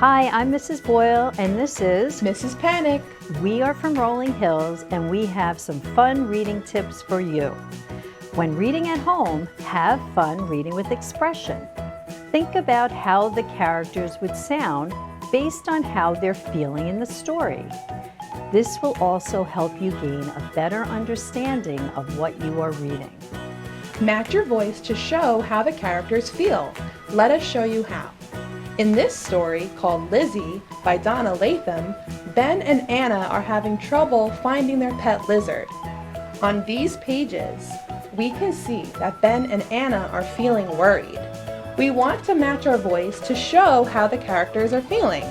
Hi, I'm Mrs. Boyle, and this is Mrs. Panic. We are from Rolling Hills, and we have some fun reading tips for you. When reading at home, have fun reading with expression. Think about how the characters would sound based on how they're feeling in the story. This will also help you gain a better understanding of what you are reading. Match your voice to show how the characters feel. Let us show you how. In this story, called Lizzie by Donna Latham, Ben and Anna are having trouble finding their pet lizard. On these pages, we can see that Ben and Anna are feeling worried. We want to match our voice to show how the characters are feeling.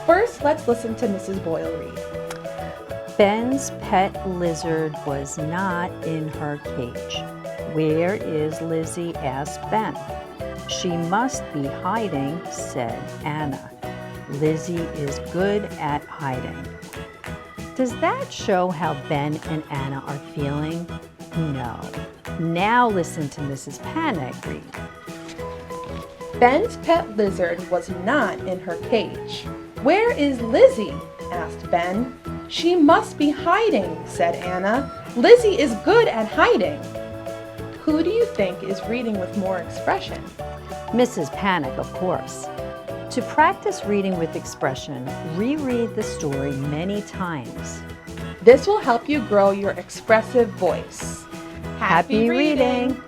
First, let's listen to Mrs. Boyle read. Ben's pet lizard was not in her cage. Where is Lizzie? Asked Ben. She must be hiding, said Anna. Lizzie is good at hiding. Does that show how Ben and Anna are feeling? No. Now listen to Mrs. Panic read. Ben's pet lizard was not in her cage. Where is Lizzie? Asked Ben. She must be hiding, said Anna. Lizzie is good at hiding. Who do you think is reading with more expression? Mrs. Panic, of course. To practice reading with expression, reread the story many times. This will help you grow your expressive voice. Happy reading!